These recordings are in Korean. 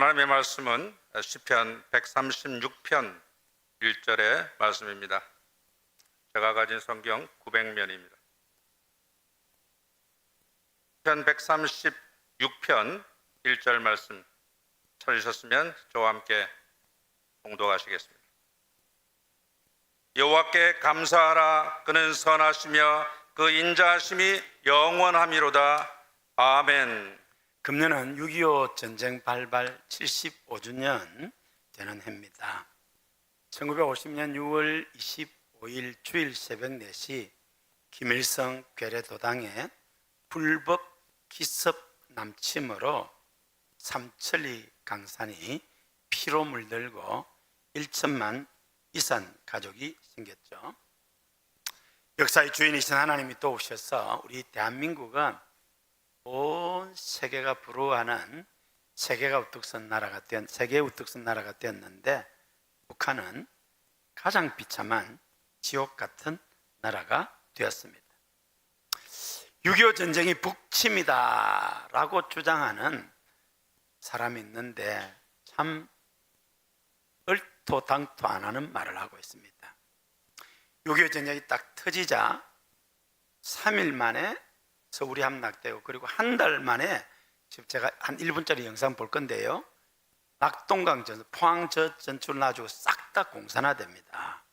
하나님의 말씀은 시편 136편 1절의 말씀입니다. 제가 가진 성경 900면입니다. 시편 136편 1절 말씀 찾으셨으면 저와 함께 봉독하시겠습니다. 여호와께 감사하라. 그는 선하시며 그 인자하심이 영원함이로다. 아멘. 금년은 6.25 전쟁 발발 75주년 되는 해입니다. 1950년 6월 25일 주일 새벽 4시 김일성 괴뢰도당의 불법 기습 남침으로 삼천리 강산이 피로 물들고 1천만 이산 가족이 생겼죠. 역사의 주인이신 하나님이 또 오셔서 우리 대한민국은 온 세계가 부러워하는 세계 우뚝 선 나라가 되었는데 북한은 가장 비참한 지옥 같은 나라가 되었습니다. 6.25 전쟁이 북침이다 라고 주장하는 사람이 있는데 참 얼토당토 안 하는 말을 하고 있습니다. 6.25 전쟁이 딱 터지자 3일 만에 서울이 함락되고, 그리고 한 달 만에 지금 제가 한 1분짜리 영상 볼 건데요, 낙동강 전선, 포항 전투를 놔주고 싹 다 공산화됩니다.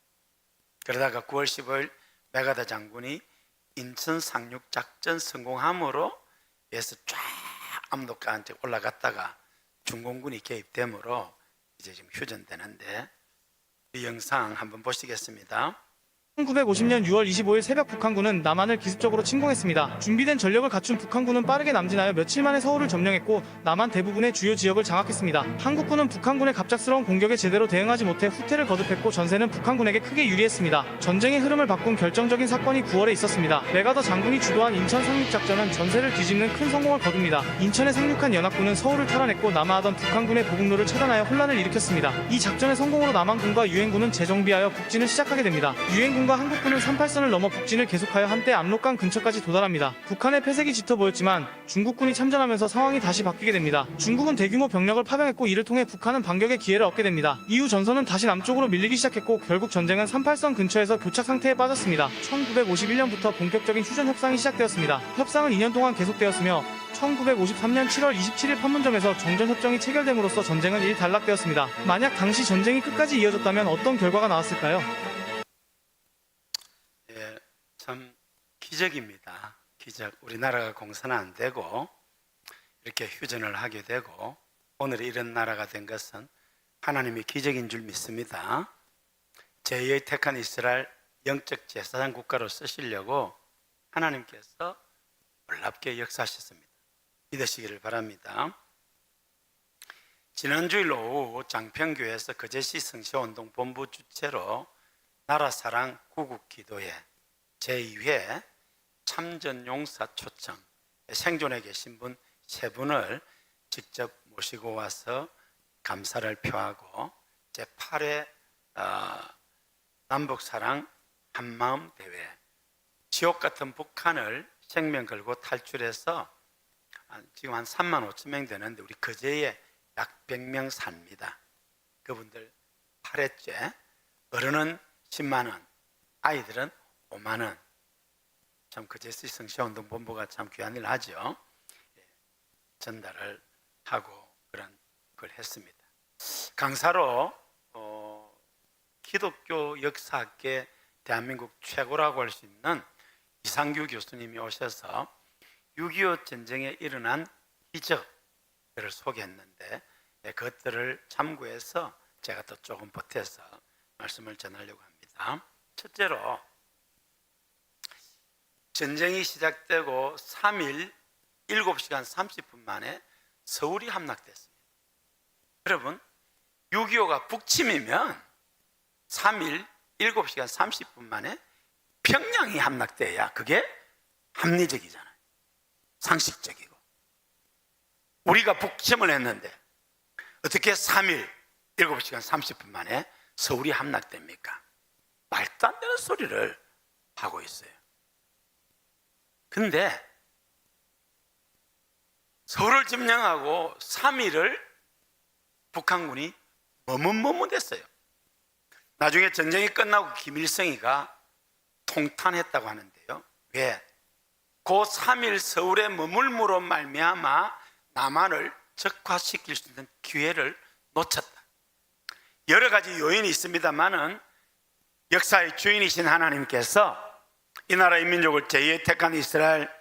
그러다가 9월 15일 메가더 장군이 인천 상륙 작전 성공함으로 해서 쫙 압록강한테 올라갔다가 중공군이 개입되므로 이제 지금 휴전되는데, 이 영상 한번 보시겠습니다. 1950년 6월 25일 새벽 북한군은 남한을 기습적으로 침공했습니다. 준비된 전력을 갖춘 북한군은 빠르게 남진하여 며칠 만에 서울을 점령했고 남한 대부분의 주요 지역을 장악했습니다. 한국군은 북한군의 갑작스러운 공격에 제대로 대응하지 못해 후퇴를 거듭했고 전세는 북한군에게 크게 유리했습니다. 전쟁의 흐름을 바꾼 결정적인 사건이 9월에 있었습니다. 메가더 장군이 주도한 인천 상륙작전은 전세를 뒤집는 큰 성공을 거둡니다. 인천에 상륙한 연합군은 서울을 탈환했고 남하하던 북한군의 보급로를 차단하여 혼란을 일으켰습니다. 이 작전의 성공으로 남한군과 유엔군은 재정비하여 북진을 시작하게 됩니다. 유엔군과 한국군은 38선을 넘어 북진을 계속하여 한때 압록강 근처까지 도달합니다. 북한의 패색이 짙어 보였지만 중국군이 참전하면서 상황이 다시 바뀌게 됩니다. 중국은 대규모 병력을 파병했고 이를 통해 북한은 반격의 기회를 얻게 됩니다. 이후 전선은 다시 남쪽으로 밀리기 시작했고 결국 전쟁은 38선 근처에서 교착 상태에 빠졌습니다. 1951년부터 본격적인 휴전 협상이 시작되었습니다. 협상은 2년 동안 계속되었으며 1953년 7월 27일 판문점에서 정전협정이 체결됨으로써 전쟁은 일단락되었습니다. 만약 당시 전쟁이 끝까지 이어졌다면 어떤 결과가 나왔을까요? 참 기적입니다. 기적. 우리나라가 공산화 안 되고 이렇게 휴전을 하게 되고 오늘 이런 나라가 된 것은 하나님의 기적인 줄 믿습니다. 제2의 택한 이스라엘 영적 제사장 국가로 쓰시려고 하나님께서 놀랍게 역사하셨습니다. 믿으시기를 바랍니다. 지난주일 오후 장평교회에서 거제시 성시운동 본부 주최로 나라사랑 구국기도회 제2회 참전용사 초청, 생존해 계신 분 3분을 직접 모시고 와서 감사를 표하고 제8회 남북사랑 한마음 대회, 지옥 같은 북한을 생명 걸고 탈출해서 지금 한 3만 5천 명 되는데 우리 거제에 약 100명 삽니다. 그분들 8회째, 어른은 10만 원, 아이들은 5만 원. 참 거제시 성시운동 본부가 참 귀한 일을 하죠. 전달을 하고 그런 걸 했습니다. 강사로 기독교 역사학계 대한민국 최고라고 할 수 있는 이상규 교수님이 오셔서 6.25 전쟁에 일어난 기적들을 소개했는데 그것들을 참고해서 제가 또 조금 보태서 말씀을 전하려고 합니다. 첫째로 전쟁이 시작되고 3일 7시간 30분 만에 서울이 함락됐습니다. 여러분, 6.25가 북침이면 3일 7시간 30분 만에 평양이 함락돼야 그게 합리적이잖아요. 상식적이고. 우리가 북침을 했는데 어떻게 3일 7시간 30분 만에 서울이 함락됩니까? 말도 안 되는 소리를 하고 있어요. 근데 서울을 점령하고 3일을 북한군이 머뭇머뭇했어요. 나중에 전쟁이 끝나고 김일성이가 통탄했다고 하는데요. 왜? 그 3일 서울에 머물므로 말미암아 남한을 적화시킬 수 있는 기회를 놓쳤다. 여러 가지 요인이 있습니다만은 역사의 주인이신 하나님께서 이 나라의 민족을 제2의 택한 이스라엘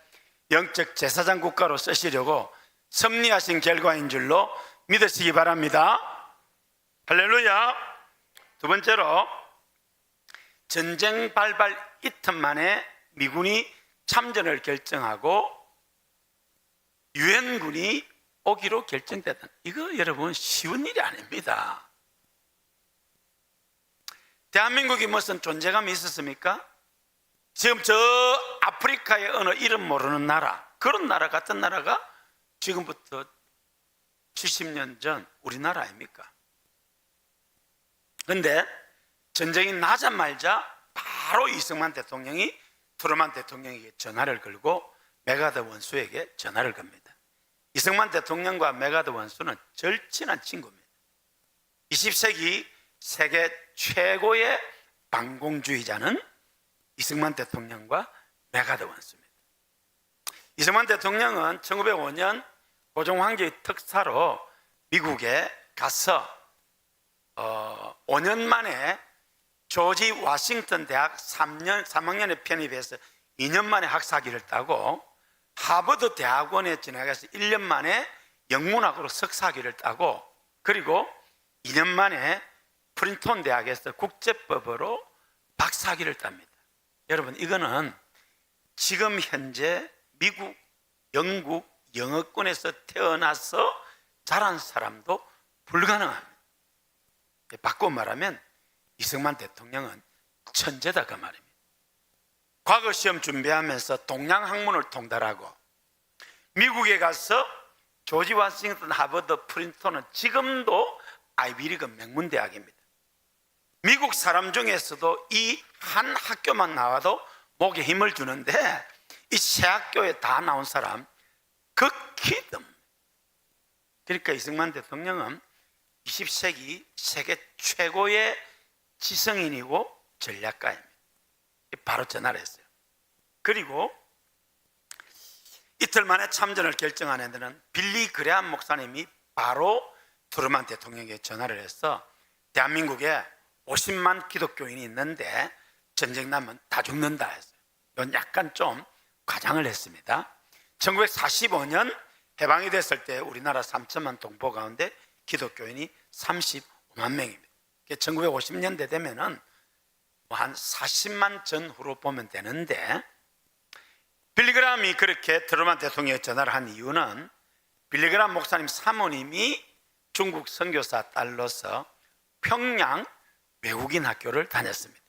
영적 제사장 국가로 쓰시려고 섭리하신 결과인 줄로 믿으시기 바랍니다. 할렐루야. 두 번째로, 전쟁 발발 이틀 만에 미군이 참전을 결정하고 유엔군이 오기로 결정됐다. 이거 여러분 쉬운 일이 아닙니다. 대한민국이 무슨 존재감이 있었습니까? 지금 저 아프리카의 어느 이름 모르는 나라, 그런 나라 같은 나라가 지금부터 70년 전 우리나라 아닙니까? 그런데 전쟁이 나자마자 바로 이승만 대통령이 트루만 대통령에게 전화를 걸고 메가더 원수에게 전화를 겁니다. 이승만 대통령과 메가더 원수는 절친한 친구입니다. 20세기 세계 최고의 반공주의자는 이승만 대통령과 메가더 원수입니다. 이승만 대통령은 1905년 고종황제의 특사로 미국에 가서 5년 만에 조지 워싱턴 대학 3학년에 편입해서 2년 만에 학사학위를 따고 하버드 대학원에 진학해서 1년 만에 영문학으로 석사학위를 따고 그리고 2년 만에 프린스턴 대학에서 국제법으로 박사학위를 땁니다. 여러분, 이거는 지금 현재 미국, 영국, 영어권에서 태어나서 자란 사람도 불가능합니다. 바꿔 말하면 이승만 대통령은 천재다 그 말입니다. 과거 시험 준비하면서 동양 학문을 통달하고 미국에 가서 조지 워싱턴, 하버드, 프린스턴은 지금도 아이비리그 명문대학입니다. 미국 사람 중에서도 이 한 학교만 나와도 목에 힘을 주는데 이 세 학교에 다 나온 사람 극히 드뭅니다. 그러니까 이승만 대통령은 20세기 세계 최고의 지성인이고 전략가입니다. 바로 전화를 했어요. 그리고 이틀 만에 참전을 결정한 데는 빌리 그레함 목사님이 바로 트루만 대통령에게 전화를 해서 대한민국에 50만 기독교인이 있는데 전쟁 나면 다 죽는다 했어요. 이건 약간 좀 과장을 했습니다. 1945년 해방이 됐을 때 우리나라 3천만 동포 가운데 기독교인이 35만 명입니다. 1950년대 되면은 한 40만 전후로 보면 되는데 빌리그람이 그렇게 트루만 대통령에 전화를 한 이유는 빌리그람 목사님 사모님이 중국 선교사 딸로서 평양 외국인 학교를 다녔습니다.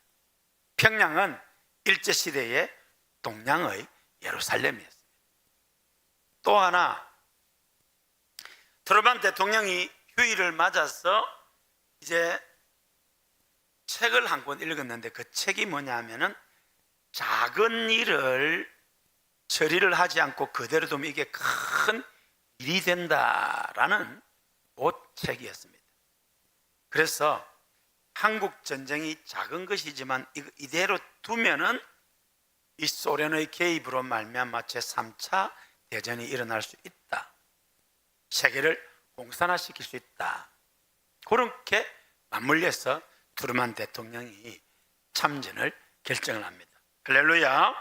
평양은 일제시대의 동양의 예루살렘이었습니다. 또 하나, 트루만 대통령이 휴일을 맞아서 이제 책을 한 권 읽었는데 그 책이 뭐냐 하면은 작은 일을 처리를 하지 않고 그대로 두면 이게 큰 일이 된다라는 그 책이었습니다. 그래서 한국 전쟁이 작은 것이지만 이대로 두면은 이 소련의 개입으로 말미암아 제3차 대전이 일어날 수 있다. 세계를 공산화시킬 수 있다. 그렇게 맞물려서 트루만 대통령이 참전을 결정을 합니다. 할렐루야.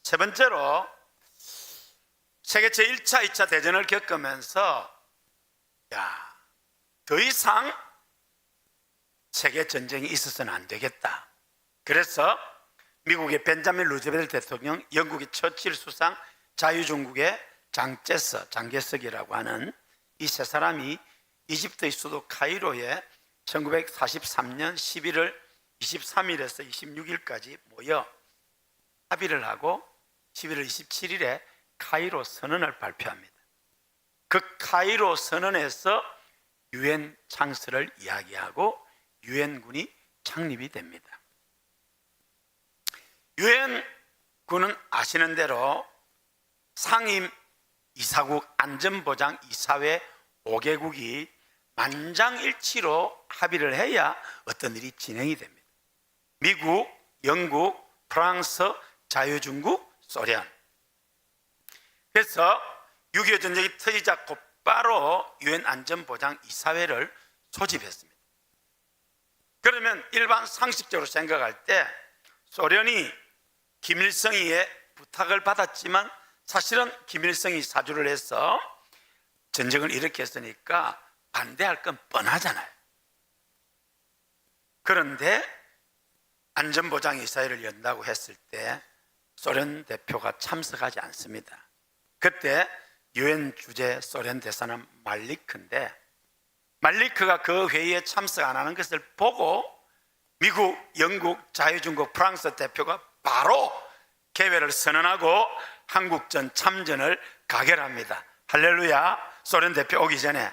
세 번째로 세계 제1차, 2차 대전을 겪으면서 더 이상 세계 전쟁이 있어서는 안 되겠다. 그래서 미국의 벤자민 루즈벨트 대통령, 영국의 처칠 수상, 자유중국의 장개석이라고 하는 이 세 사람이 이집트의 수도 카이로에 1943년 11월 23일에서 26일까지 모여 합의를 하고 11월 27일에 카이로 선언을 발표합니다. 그 카이로 선언에서 유엔 창설을 이야기하고 유엔군이 창립이 됩니다. 유엔군은 아시는 대로 상임 이사국 안전보장 이사회 5개국이 만장일치로 합의를 해야 어떤 일이 진행이 됩니다. 미국, 영국, 프랑스, 자유중국, 소련. 그래서 6.25 전쟁이 터지자 곧바로 유엔 안전보장이사회를 소집했습니다. 그러면 일반 상식적으로 생각할 때 소련이 김일성이의 부탁을 받았지만 사실은 김일성이 사주를 해서 전쟁을 일으켰으니까 반대할 건 뻔하잖아요. 그런데 안전보장이사회를 연다고 했을 때 소련 대표가 참석하지 않습니다. 그때 유엔 주재 소련 대사는 말리크인데 말리크가 그 회의에 참석 안 하는 것을 보고 미국, 영국, 자유중국, 프랑스 대표가 바로 개회를 선언하고 한국전 참전을 가결합니다. 할렐루야. 소련 대표 오기 전에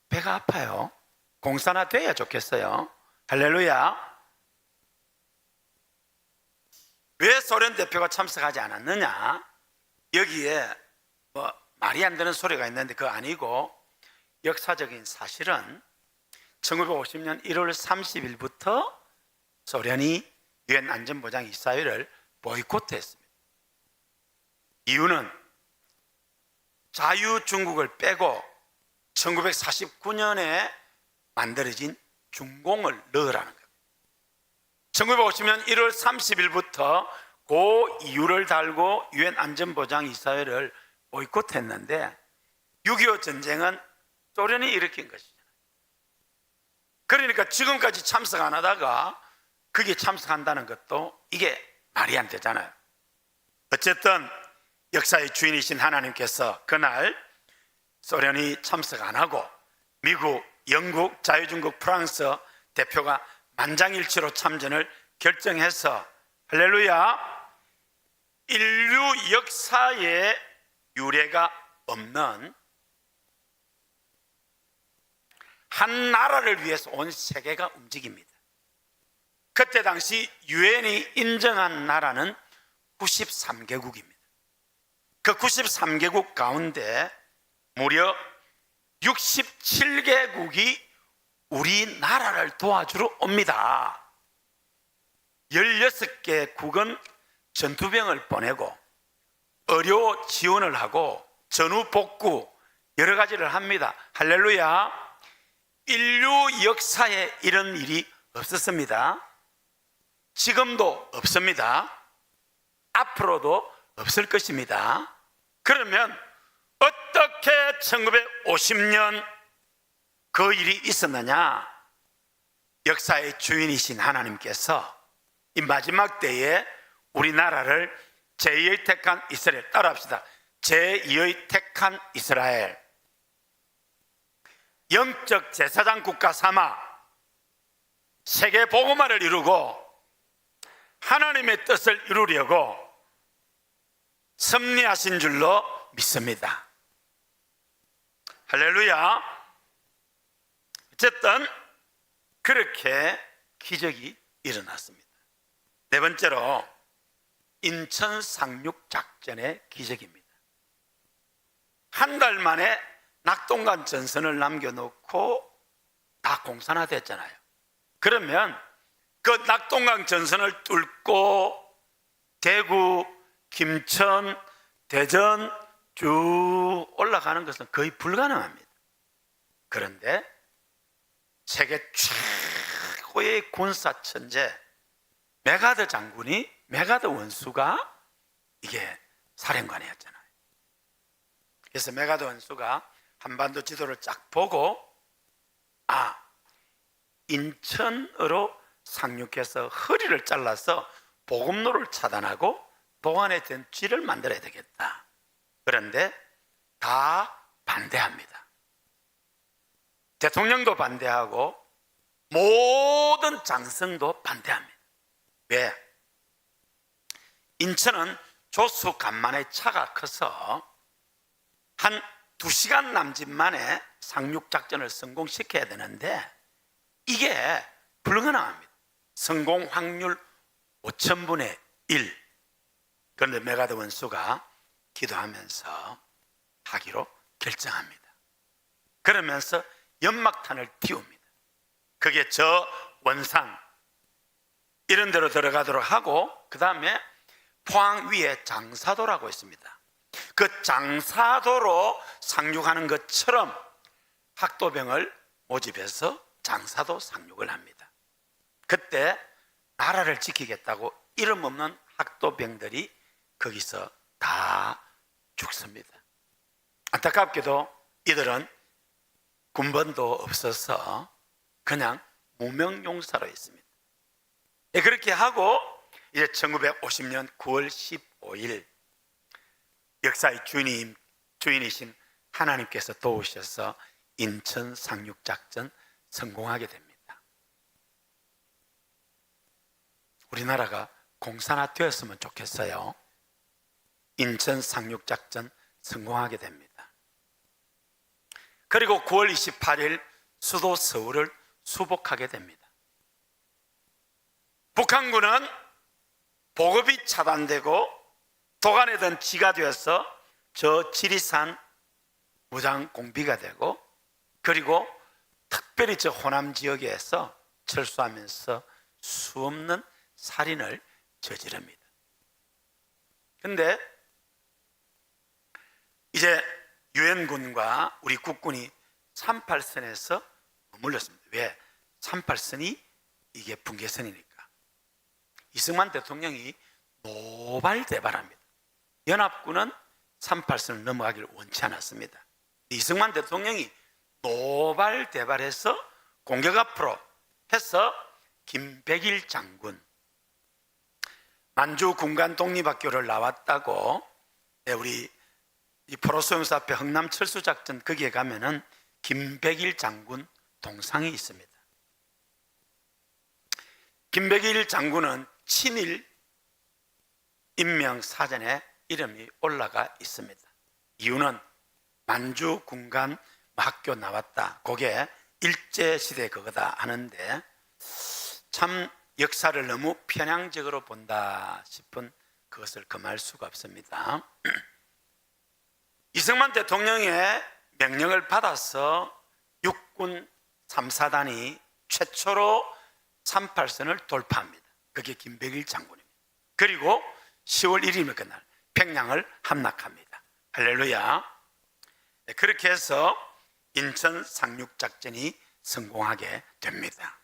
배가 아파요. 공사나 돼야 좋겠어요. 할렐루야. 왜 소련 대표가 참석하지 않았느냐? 여기에 뭐 말이 안 되는 소리가 있는데 그거 아니고 역사적인 사실은 1950년 1월 30일부터 소련이 유엔 안전보장이사회를 보이콧했습니다. 이유는 자유중국을 빼고 1949년에 만들어진 중공을 넣으라는 겁니다. 1950년 1월 30일부터 그 이유를 달고 유엔 안전보장이사회를 보이콧했는데 6.25 전쟁은 소련이 일으킨 것이잖아요. 그러니까 지금까지 참석 안 하다가 거기에 참석한다는 것도 이게 말이 안 되잖아요. 어쨌든 역사의 주인이신 하나님께서 그날 소련이 참석 안 하고 미국, 영국, 자유중국, 프랑스 대표가 만장일치로 참전을 결정해서 할렐루야, 인류 역사에 유례가 없는 한 나라를 위해서 온 세계가 움직입니다. 그때 당시 유엔이 인정한 나라는 93개국입니다. 그 93개국 가운데 무려 67개국이 우리나라를 도와주러 옵니다. 16개국은 전투병을 보내고 의료 지원을 하고 전후 복구 여러 가지를 합니다. 할렐루야. 인류 역사에 이런 일이 없었습니다. 지금도 없습니다. 앞으로도 없을 것입니다. 그러면 어떻게 1950년 그 일이 있었느냐? 역사의 주인이신 하나님께서 이 마지막 때에 우리나라를 제2의 택한 이스라엘, 따라합시다. 제2의 택한 이스라엘, 영적 제사장 국가 삼아 세계 복음화를 이루고 하나님의 뜻을 이루려고 섭리하신 줄로 믿습니다. 할렐루야. 어쨌든 그렇게 기적이 일어났습니다. 네 번째로 인천 상륙 작전의 기적입니다. 한 달 만에 낙동강 전선을 남겨놓고 다 공산화됐잖아요. 그러면 그 낙동강 전선을 뚫고 대구, 김천, 대전 쭉 올라가는 것은 거의 불가능합니다. 그런데 세계 최고의 군사 천재 메가더 장군이, 메가더 원수가 이게 사령관이었잖아요. 그래서 메가더 원수가 한반도 지도를 쫙 보고 인천으로 상륙해서 허리를 잘라서 보급로를 차단하고 동안에 된 쥐를 만들어야 되겠다. 그런데 다 반대합니다. 대통령도 반대하고 모든 장성도 반대합니다. 왜? 인천은 조수 간만에 차가 커서 한 2시간 남짓 만에 상륙작전을 성공시켜야 되는데 이게 불가능합니다. 성공 확률 5000분의 1. 그런데 메가더 원수가 기도하면서 하기로 결정합니다. 그러면서 연막탄을 띄웁니다. 그게 저 원산 이런 데로 들어가도록 하고, 그 다음에 포항 위에 장사도라고 있습니다. 그 장사도로 상륙하는 것처럼 학도병을 모집해서 장사도 상륙을 합니다. 그때 나라를 지키겠다고 이름 없는 학도병들이 거기서 다 죽습니다. 안타깝게도 이들은 군번도 없어서 그냥 무명용사로 있습니다. 그렇게 하고 이제 1950년 9월 15일 역사의 주인이신 하나님께서 도우셔서 인천 상륙작전 성공하게 됩니다. 우리나라가 공산화 되었으면 좋겠어요. 인천 상륙작전 성공하게 됩니다. 그리고 9월 28일 수도 서울을 수복하게 됩니다. 북한군은 보급이 차단되고 도간에던 지가 되어서 저 지리산 무장 공비가 되고, 그리고 특별히 저 호남 지역에서 철수하면서 수없는 살인을 저지릅니다. 그런데 이제 유엔군과 우리 국군이 38선에서 머물렀습니다. 왜? 38선이 이게 분계선이니까. 이승만 대통령이 노발대발합니다. 연합군은 38선을 넘어가기를 원치 않았습니다. 이승만 대통령이 노발대발해서 공격 앞으로 해서 김백일 장군, 만주 군간 독립학교를 나왔다고, 우리 이 포로소용사 앞에 흥남 철수작전 거기에 가면은 김백일 장군 동상이 있습니다. 김백일 장군은 친일 인명사전에 이름이 올라가 있습니다. 이유는 만주 군간 학교 나왔다, 그게 일제시대 그거다 하는데, 참 역사를 너무 편향적으로 본다 싶은 그것을 금할 수가 없습니다. 이승만 대통령의 명령을 받아서 육군 3사단이 최초로 38선을 돌파합니다. 그게 김백일 장군입니다. 그리고 10월 1일이면 그날 평양을 함락합니다. 할렐루야. 그렇게 해서 인천 상륙작전이 성공하게 됩니다.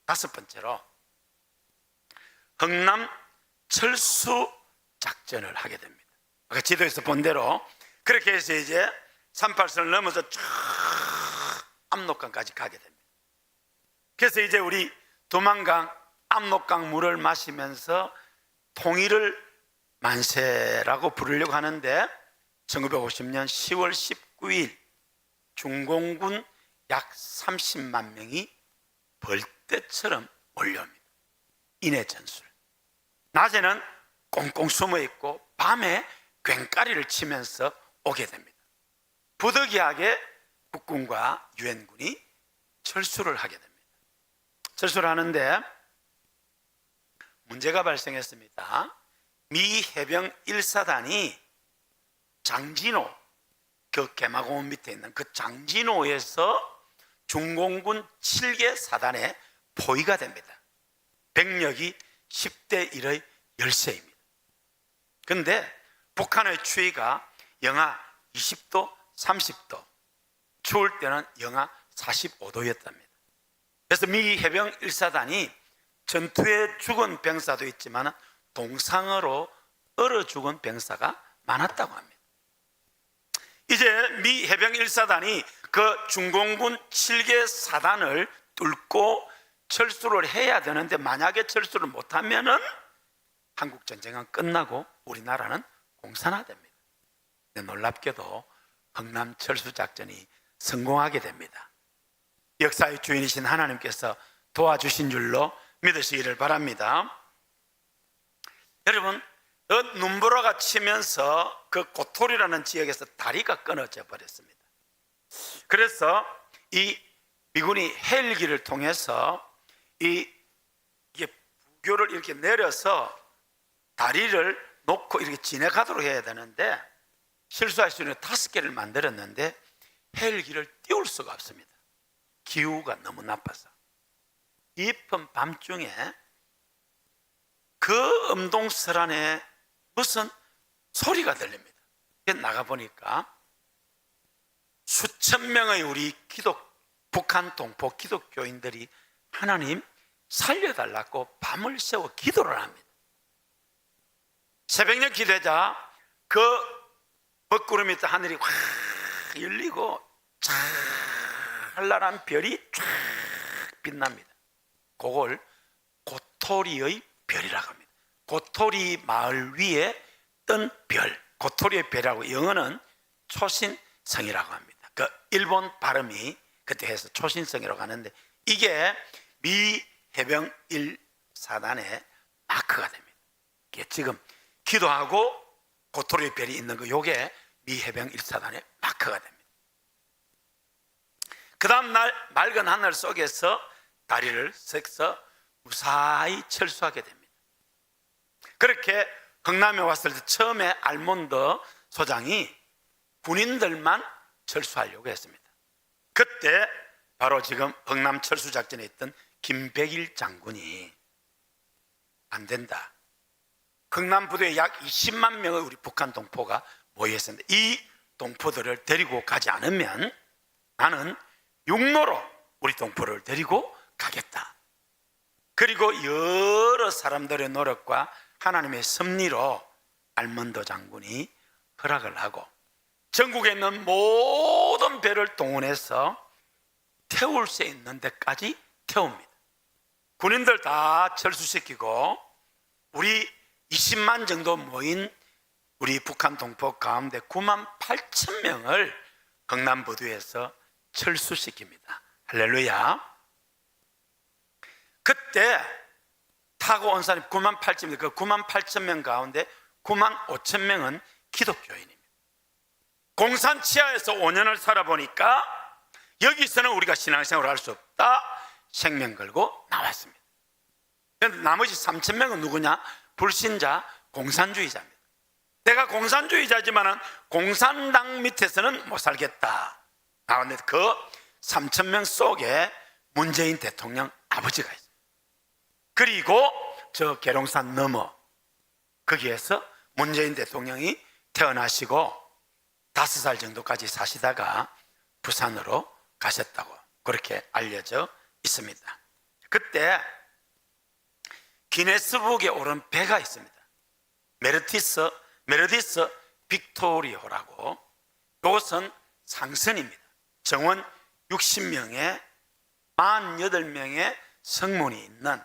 다섯 번째로 흥남 철수 작전을 하게 됩니다. 아까 지도에서 본 대로 그렇게 해서 이제 38선을 넘어서 쫙 압록강까지 가게 됩니다. 그래서 이제 우리 도만강 압록강 물을 마시면서 통일을 만세라고 부르려고 하는데, 1950년 10월 19일 중공군 약 30만 명이 벌떼처럼 몰려옵니다. 인해 전술. 낮에는 꽁꽁 숨어 있고 밤에 꽹과리를 치면서 오게 됩니다. 부득이하게 국군과 유엔군이 철수를 하게 됩니다. 철수를 하는데 문제가 발생했습니다. 미 해병 1사단이 장진호, 그 개마고원 밑에 있는 그 장진호에서 중공군 7개 사단에 포위가 됩니다. 병력이 10대 1의 열세입니다. 그런데 북한의 추위가 영하 20도, 30도, 추울 때는 영하 45도였답니다. 그래서 미 해병 1사단이 전투에 죽은 병사도 있지만 동상으로 얼어 죽은 병사가 많았다고 합니다. 이제 미 해병 1사단이 그 중공군 7개 사단을 뚫고 철수를 해야 되는데, 만약에 철수를 못하면은 한국전쟁은 끝나고 우리나라는 공산화됩니다. 근데 놀랍게도 흥남 철수작전이 성공하게 됩니다. 역사의 주인이신 하나님께서 도와주신 줄로 믿으시기를 바랍니다. 여러분, 눈보라가 치면서 그 고토리라는 지역에서 다리가 끊어져 버렸습니다. 그래서 이 미군이 헬기를 통해서 이게 부교를 이렇게 내려서 다리를 놓고 이렇게 지나가도록 해야 되는데, 실수할 수 있는 5개를 만들었는데 헬기를 띄울 수가 없습니다. 기후가 너무 나빠서. 깊은 밤중에 그 음동설 안에 무슨 소리가 들립니다. 나가보니까 수천 명의 우리 북한 동포 기독교인들이 하나님 살려달라고 밤을 새워 기도를 합니다. 새벽녘 기도자 그 먹구름 밑에 하늘이 확 열리고 찬란한 별이 쫙 빛납니다. 그걸 고토리의 별이라고 합니다. 고토리 마을 위에 뜬 별, 고토리의 별이라고, 영어는 초신성이라고 합니다. 그 일본 발음이 그때 해서 초신성이라고 하는데, 이게 미 해병 1사단의 마크가 됩니다. 이게 지금 기도하고 고토리의 별이 있는 거, 요게 미 해병 1사단의 마크가 됩니다. 그 다음 날 맑은 하늘 속에서 다리를 서서 무사히 철수하게 됩니다. 그렇게 흥남에 왔을 때 처음에 알몬드 소장이 군인들만 철수하려고 했습니다. 그때 바로 지금 흥남 철수 작전에 있던 김백일 장군이 안 된다, 흥남 부대에 약 20만 명의 우리 북한 동포가 모여 있었는데 이 동포들을 데리고 가지 않으면 나는 육로로 우리 동포를 데리고 가겠다. 그리고 여러 사람들의 노력과 하나님의 섭리로 알몬드 장군이 허락을 하고 전국에 있는 모든 배를 동원해서 태울 수 있는 데까지 태웁니다. 군인들 다 철수시키고 우리 20만 정도 모인 우리 북한 동포 가운데 9만 8천 명을 흥남부두에서 철수시킵니다. 할렐루야. 그때 타고 온 사람이 9만 8천 명, 그 9만 8천 명 가운데 9만 5천 명은 기독교인입니다. 공산 치하에서 5년을 살아보니까 여기서는 우리가 신앙생활을 할 수 없다, 생명 걸고 나왔습니다. 그런데 나머지 3천 명은 누구냐? 불신자, 공산주의자입니다. 내가 공산주의자지만 공산당 밑에서는 못 살겠다. 나왔는데 그 3천 명 속에 문재인 대통령 아버지가 있어요. 그리고 저 계룡산 너머 거기에서 문재인 대통령이 태어나시고 5살 정도까지 사시다가 부산으로 가셨다고 그렇게 알려져 있습니다. 그때 기네스북에 오른 배가 있습니다. 메르디스 빅토리호라고. 이것은 상선입니다. 정원 60명에 48명의 성문이 있는,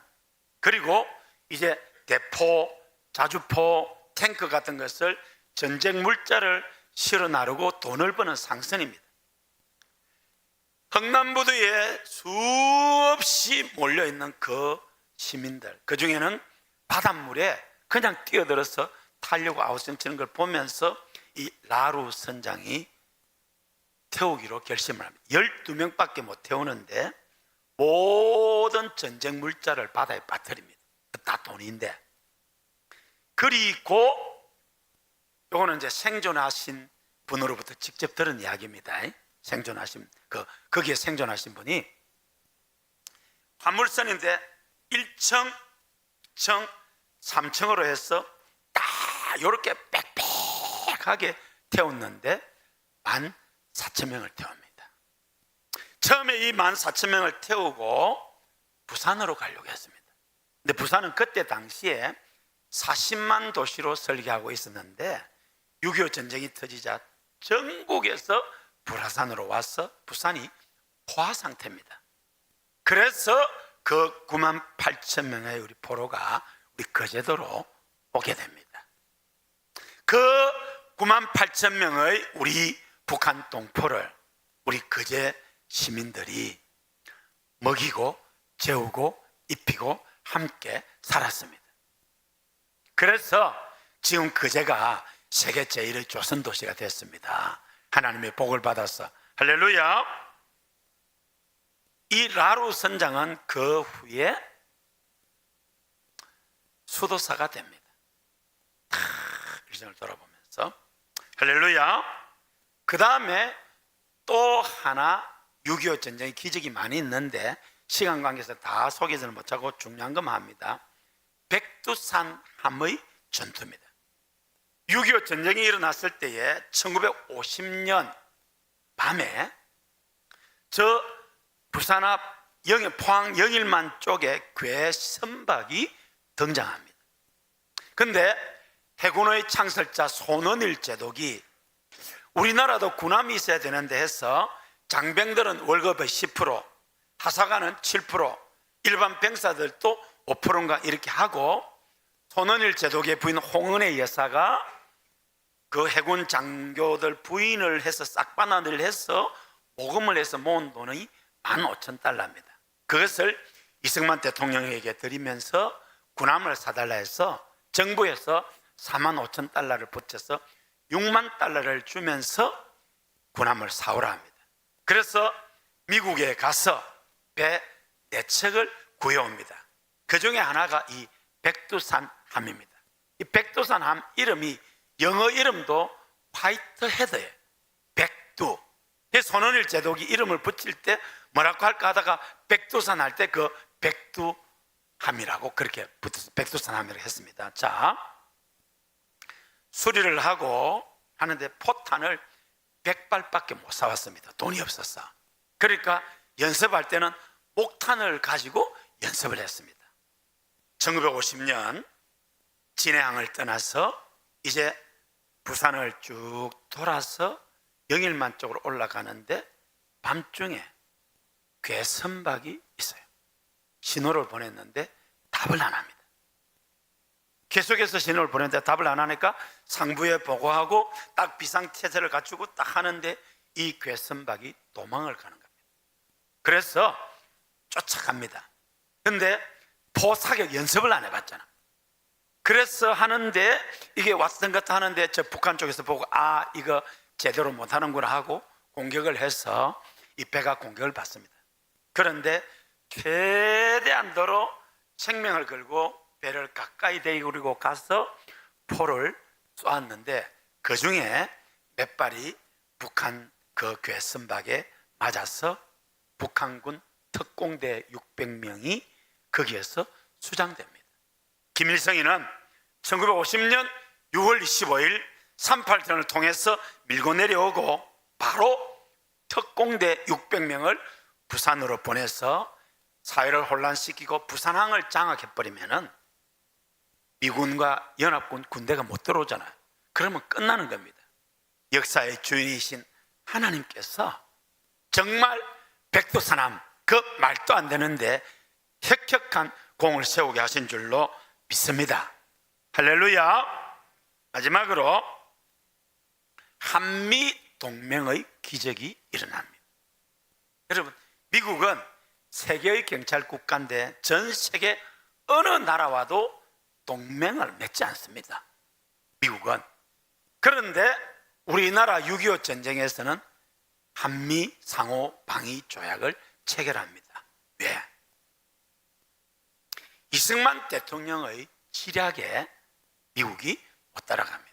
그리고 이제 대포, 자주포, 탱크 같은 것을 전쟁 물자를 실어 나르고 돈을 버는 상선입니다. 흥남부두에 수없이 몰려있는 그 시민들, 그 중에는 바닷물에 그냥 뛰어들어서 타려고 아우성 치는 걸 보면서 이 라루 선장이 태우기로 결심을 합니다. 12명밖에 못 태우는데 모든 전쟁 물자를 바다에 빠뜨립니다. 다 돈인데. 그리고 요거는 이제 생존하신 분으로부터 직접 들은 이야기입니다. 생존하신 거기에 생존하신 분이 화물선인데 1층, 2층, 3층으로 해서 딱 이렇게 빽빽하게 태웠는데 14,000명을 태웁니다. 처음에 이 14,000명을 태우고 부산으로 가려고 했습니다. 근데 부산은 그때 당시에 40만 도시로 설계하고 있었는데 6.25 전쟁이 터지자 전국에서 불화산으로 와서 부산이 포화 상태입니다. 그래서 그 9만 8천 명의 우리 포로가 우리 거제도로 오게 됩니다. 그 9만 8천 명의 우리 북한 동포를 우리 거제 시민들이 먹이고 재우고 입히고 함께 살았습니다. 그래서 지금 거제가 세계 제1의 조선도시가 됐습니다. 하나님의 복을 받아서. 할렐루야. 이 라루 선장은 그 후에 수도사가 됩니다. 일생을 돌아보면서. 할렐루야. 그 다음에 또 하나 6.25 전쟁의 기적이 많이 있는데 시간 관계에서 다 소개하지는 못하고 중요한 것만 합니다. 백두산함의 전투입니다. 6.25 전쟁이 일어났을 때에 1950년 밤에 저 부산 앞 포항 영일만 쪽에 괴선박이 등장합니다. 그런데 해군의 창설자 손원일 제독이 우리나라도 군함이 있어야 되는데 해서 장병들은 월급의 10%, 하사관은 7%, 일반 병사들도 5%인가 이렇게 하고 손원일 제독의 부인 홍은혜 여사가 그 해군 장교들 부인을 해서 싹바나를 해서 모금을 해서 모은 돈이 15,000달러입니다. 그것을 이승만 대통령에게 드리면서 군함을 사달라 해서 정부에서 45,000달러를 붙여서 6만 달러를 주면서 군함을 사오라 합니다. 그래서 미국에 가서 배 4척을 구해옵니다. 그 중에 하나가 이 백두산함입니다. 이 백두산함 이름이 영어 이름도 화이트 헤드예요. 백두. 손원일 제독이 이름을 붙일 때 뭐라고 할까 하다가 백두산 할 때 그 백두함이라고 그렇게 붙여서 백두산함이라고 했습니다. 자, 수리를 하고 하는데 포탄을 100발밖에 못 사왔습니다. 돈이 없었어. 그러니까 연습할 때는 목탄을 가지고 연습을 했습니다. 1950년 진해항을 떠나서 이제 부산을 쭉 돌아서 영일만 쪽으로 올라가는데 밤중에 괴선박이 있어요. 신호를 보냈는데 답을 안 합니다. 계속해서 신호를 보냈는데 답을 안 하니까 상부에 보고하고 딱 비상태세를 갖추고 딱 하는데 이 괴선박이 도망을 가는 겁니다. 그래서 쫓아갑니다. 근데 포사격 연습을 안 해봤잖아. 그래서 하는데 이게 왔던 것도 하는데 저 북한 쪽에서 보고 아 이거 제대로 못하는구나 하고 공격을 해서 이 배가 공격을 받습니다. 그런데 최대한도로 생명을 걸고 배를 가까이 데리고 가서 포를 쏘았는데 그 중에 몇 발이 북한 그 괴선박에 맞아서 북한군 특공대 600명이 거기에서 수장됩니다. 김일성이는 1950년 6월 25일 38전을 통해서 밀고 내려오고 바로 특공대 600명을 부산으로 보내서 사회를 혼란시키고 부산항을 장악해버리면 미군과 연합군 군대가 못 들어오잖아요. 그러면 끝나는 겁니다. 역사의 주인이신 하나님께서 정말 백두산함 그 말도 안 되는데 혁혁한 공을 세우게 하신 줄로 믿습니다. 할렐루야. 마지막으로 한미동맹의 기적이 일어납니다. 여러분 미국은 세계의 경찰 국가인데 전 세계 어느 나라와도 동맹을 맺지 않습니다. 미국은. 그런데 우리나라 6.25 전쟁에서는 한미 상호 방위 조약을 체결합니다. 왜? 이승만 대통령의 지략에 미국이 못 따라갑니다.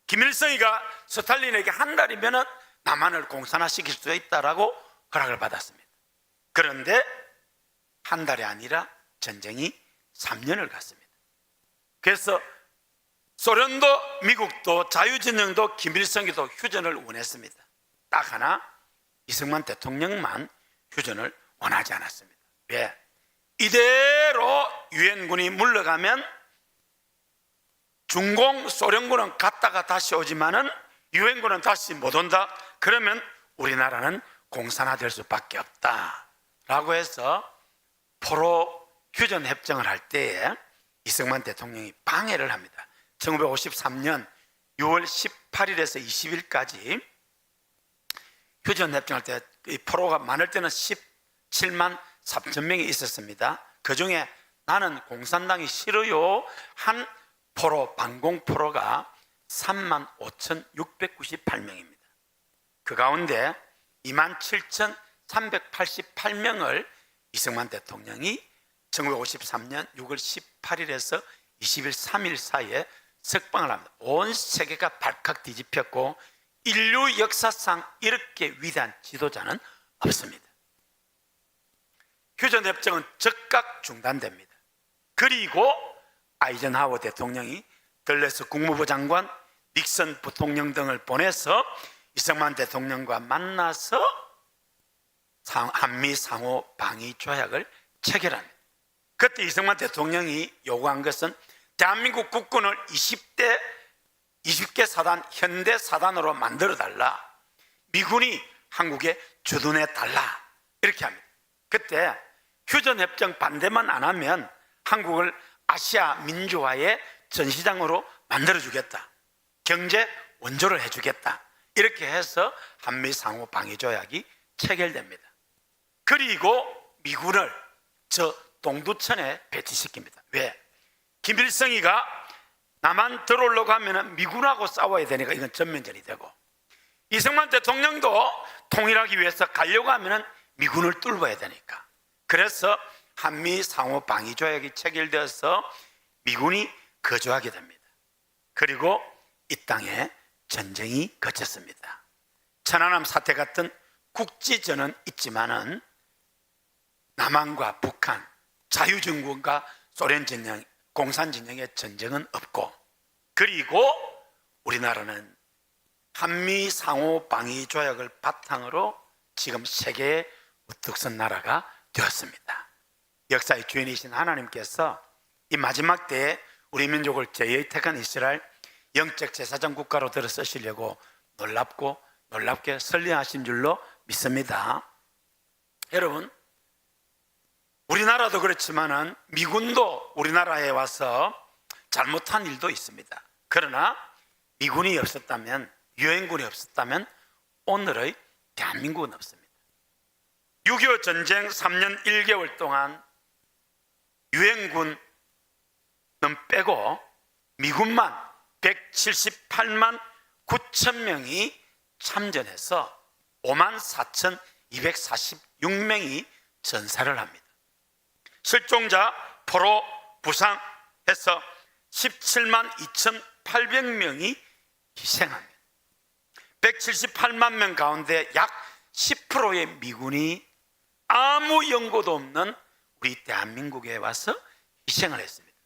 김일성이가 스탈린에게 한 달이면 남한을 공산화시킬 수 있다라고 허락을 받았습니다. 그런데 한 달이 아니라 전쟁이 3년을 갔습니다. 그래서 소련도 미국도 자유진영도 김일성이도 휴전을 원했습니다. 딱 하나 이승만 대통령만 휴전을 원하지 않았습니다. 왜? 이대로 유엔군이 물러가면 중공 소련군은 갔다가 다시 오지만은 유엔군은 다시 못 온다. 그러면 우리나라는 공산화될 수밖에 없다라고 해서 포로 휴전 협정을 할 때에 이승만 대통령이 방해를 합니다. 1953년 6월 18일에서 20일까지 휴전 협정할 때 포로가 많을 때는 17만 3천 명이 있었습니다. 그 중에 나는 공산당이 싫어요 한 포로, 반공포로가 3만 5,698명입니다. 그 가운데 27,388명을 이승만 대통령이 1953년 6월 18일에서 20일 3일 사이에 석방을 합니다. 온 세계가 발칵 뒤집혔고 인류 역사상 이렇게 위대한 지도자는 없습니다. 휴전협정은 즉각 중단됩니다. 그리고 아이젠하워 대통령이 들레스 국무부 장관, 닉슨 부통령 등을 보내서 이승만 대통령과 만나서 한미 상호 방위 조약을 체결합니다. 그때 이승만 대통령이 요구한 것은 대한민국 국군을 20개 사단, 현대 사단으로 만들어 달라. 미군이 한국에 주둔해 달라. 이렇게 합니다. 그때 휴전협정 반대만 안 하면 한국을 아시아 민주화의 전시장으로 만들어주겠다. 경제 원조를 해주겠다. 이렇게 해서 한미 상호 방위 조약이 체결됩니다. 그리고 미군을 저 동두천에 배치시킵니다. 왜? 김일성이가 남한 들어오려고 하면 미군하고 싸워야 되니까 이건 전면전이 되고, 이승만 대통령도 통일하기 위해서 가려고 하면 미군을 뚫어야 되니까. 그래서 한미 상호 방위 조약이 체결되어서 미군이 거주하게 됩니다. 그리고 이 땅에 전쟁이 거쳤습니다. 천안함 사태 같은 국지전은 있지만은 남한과 북한, 자유정권과 소련 진영, 공산 진영의 전쟁은 없고, 그리고 우리나라는 한미 상호 방위 조약을 바탕으로 지금 세계의 우뚝 선 나라가 되었습니다. 역사의 주인이신 하나님께서 이 마지막 때에 우리 민족을 재의택한 이스라엘 영적 제사장 국가로 들어 쓰시려고 놀랍게 선량하신 줄로 믿습니다. 여러분, 우리나라도 그렇지만은 미군도 우리나라에 와서 잘못한 일도 있습니다. 그러나 미군이 없었다면, 유엔군이 없었다면 오늘의 대한민국은 없습니다. 6.25 전쟁 3년 1개월 동안 유엔군은 빼고 미군만 178만 9천 명이 참전해서 54,246명이 전사를 합니다. 실종자, 포로, 부상해서 17만 2,800명이 희생합니다. 178만 명 가운데 약 10%의 미군이 아무 연고도 없는 우리 대한민국에 와서 희생을 했습니다.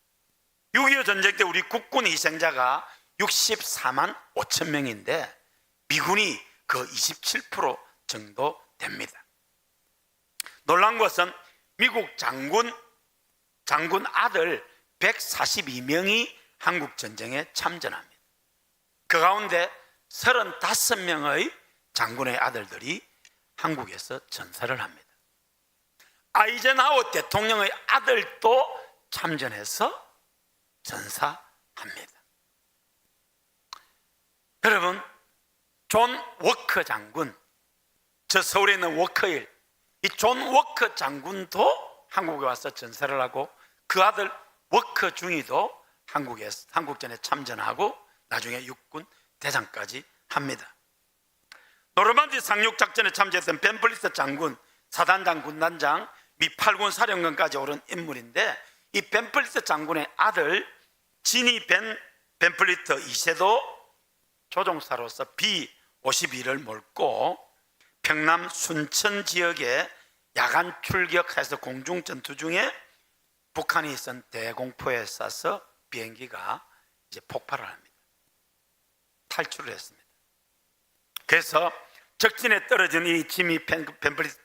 6.25 전쟁 때 우리 국군 희생자가 64만 5천 명인데 미군이 그 27% 정도 됩니다. 놀라운 것은 미국 장군 아들 142명이 한국 전쟁에 참전합니다. 그 가운데 35명의 장군의 아들들이 한국에서 전사를 합니다. 아이젠하워 대통령의 아들도 참전해서 전사합니다. 여러분, 존 워커 장군, 저 서울에 있는 워커힐, 이 존 워커 장군도 한국에 와서 전사를 하고 그 아들 워커 중위도 한국전에 참전하고 나중에 육군 대장까지 합니다. 노르만디 상륙작전에 참전했던 벤플리트 장군, 사단장, 군단장, 미 8군 사령관까지 오른 인물인데, 이 벤플리트 장군의 아들 지니 벤플리트 2세도 조종사로서 B-52를 몰고 평남 순천 지역에 야간 출격해서 공중전투 중에 북한이 쏜 대공포에 쏴서 비행기가 이제 폭발을 합니다. 탈출을 했습니다. 그래서 적진에 떨어진 이 지미 벤플리트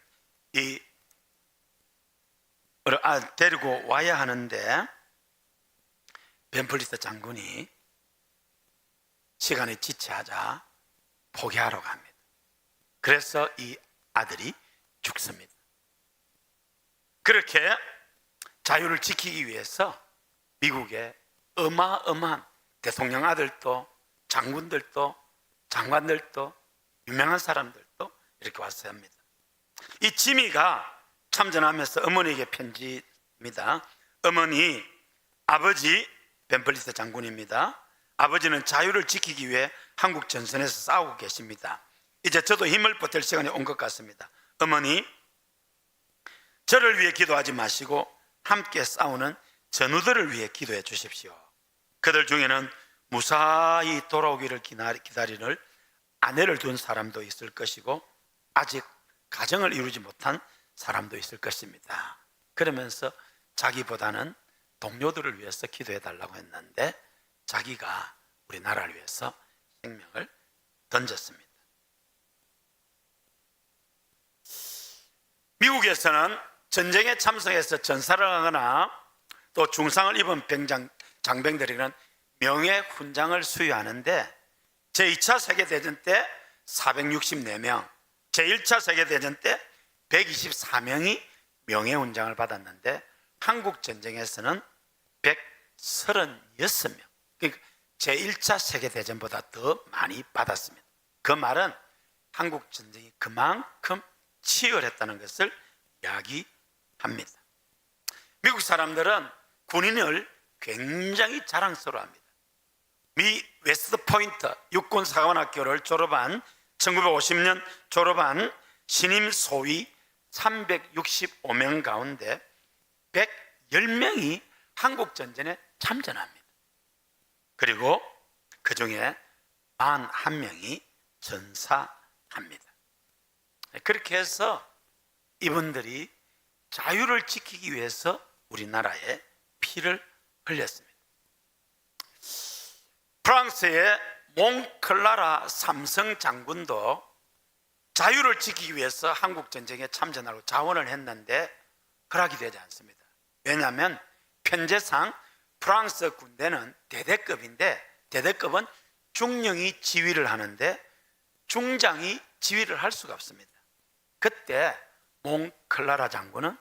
데리고 와야 하는데 벤플리트 장군이 시간이 지체하자 포기하러 갑니다. 그래서 이 아들이 죽습니다. 그렇게 자유를 지키기 위해서 미국의 어마어마한 대통령 아들도 장군들도 장관들도 유명한 사람들도 이렇게 왔어야 합니다. 이 지미가 참전하면서 어머니에게 편지입니다. 어머니, 아버지 벤플리트 장군입니다. 아버지는 자유를 지키기 위해 한국 전선에서 싸우고 계십니다. 이제 저도 힘을 보탤 시간이 온 것 같습니다. 어머니, 저를 위해 기도하지 마시고 함께 싸우는 전우들을 위해 기도해 주십시오. 그들 중에는 무사히 돌아오기를 기다리는 아내를 둔 사람도 있을 것이고 아직 가정을 이루지 못한 사람도 있을 것입니다. 그러면서 자기보다는 동료들을 위해서 기도해 달라고 했는데 자기가 우리나라를 위해서 생명을 던졌습니다. 미국에서는 전쟁에 참석해서 전사를 하거나 또 중상을 입은 장병들에게는 명예훈장을 수여하는데 제2차 세계대전 때 464명, 제1차 세계대전 때 124명이 명예훈장을 받았는데 한국전쟁에서는 136명, 그러니까 제1차 세계대전보다 더 많이 받았습니다. 그 말은 한국전쟁이 그만큼 치열했다는 것을 이야기합니다. 미국 사람들은 군인을 굉장히 자랑스러워합니다. 미 웨스트 포인트 육군사관학교를 졸업한 1950년 졸업한 신임 소위 365명 가운데 110명이 한국전쟁에 참전합니다. 그리고 그 중에 41명이 전사합니다. 그렇게 해서 이분들이 자유를 지키기 위해서 우리나라에 피를 흘렸습니다. 프랑스의 몽클라라 삼성 장군도 자유를 지키기 위해서 한국전쟁에 참전하고 자원을 했는데 허락이 되지 않습니다. 왜냐하면 편제상 프랑스 군대는 대대급인데 대대급은 중령이 지휘를 하는데 중장이 지휘를 할 수가 없습니다. 그때 몽클라라 장군은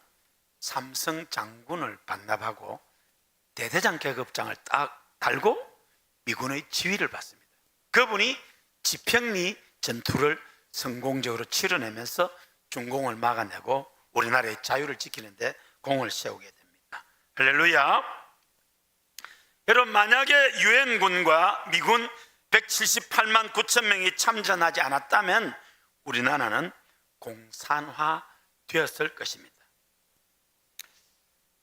삼성 장군을 반납하고 대대장 계급장을 딱 달고 미군의 지휘를 받습니다. 그분이 지평리 전투를 성공적으로 치러내면서 중공을 막아내고 우리나라의 자유를 지키는데 공을 세우게 됩니다. 할렐루야. 여러분, 만약에 유엔군과 미군 178만 9천 명이 참전하지 않았다면 우리나라는 공산화 되었을 것입니다.